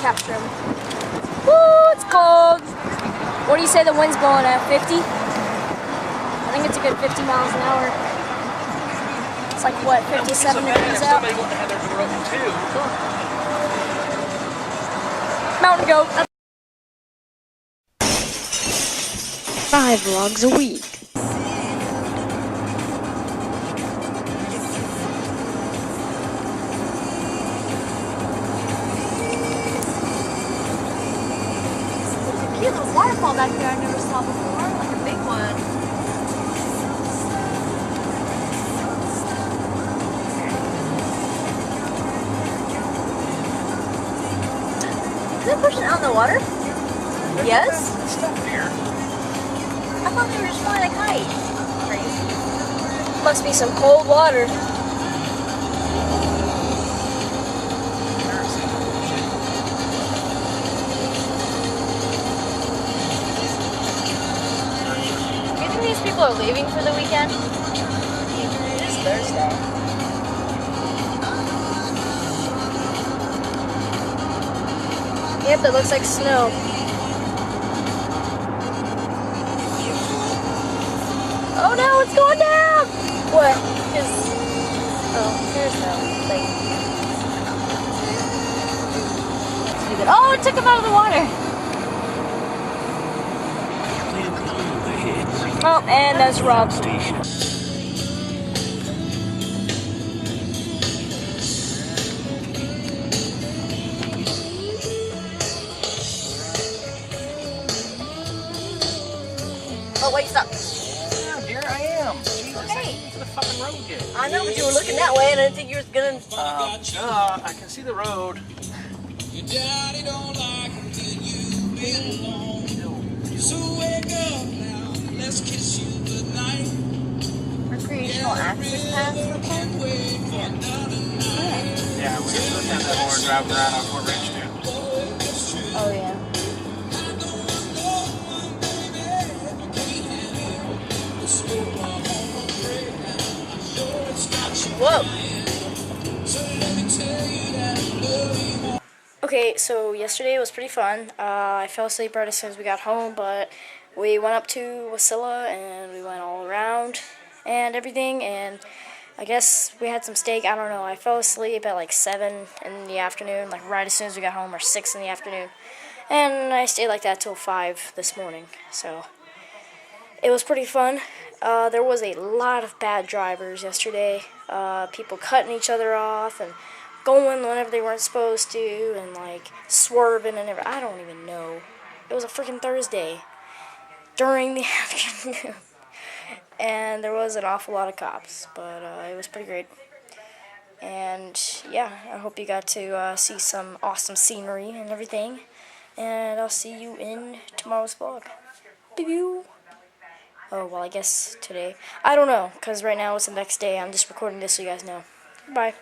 capture them. Woo, it's cold. What do you say the wind's blowing at, 50? I think it's a good 50 miles an hour. It's like, what, 57 degrees out? Mountain goat. 5 vlogs a week. Cute little waterfall back there I never saw before, like a big one. Is it pushing out in the water? Yes? Stuff here. I thought they were just flying a kite. Crazy. Must be some cold water. Do you think these people are leaving for the weekend? It is Thursday. Yep, it looks like snow. Oh no, it's going down! What? Oh, there's no thing. Oh, it took him out of the water! Oh, and there's Rob. Oh, wait, stop. Here I am. Jesus, Hey. to the fucking road yet. I know, but you were looking that way and I didn't think you were gonna... I can see the road. Your daddy don't like it when you've been alone. So wake up now, let's kiss you goodnight. Recreational access pass, okay? Yeah, we're just looking at that while we're driving around on Fort Ridge too. Oh, yeah. Whoa! Okay, so yesterday was pretty fun. I fell asleep right as soon as we got home, but we went up to Wasilla and we went all around and everything, and I guess we had some steak. I don't know. I fell asleep at like 7 in the afternoon, like right as soon as we got home, or 6 in the afternoon, and I stayed like that till 5 this morning. So it was pretty fun. There was a lot of bad drivers yesterday. People cutting each other off and going whenever they weren't supposed to, and like swerving and everything. I don't even know. It was a freaking Thursday during the afternoon, and there was an awful lot of cops, but it was pretty great. And yeah, I hope you got to see some awesome scenery and everything. And I'll see you in tomorrow's vlog. Bye-bye. Oh, well, I guess today. I don't know, because right now it's the next day. I'm just recording this so you guys know. Bye.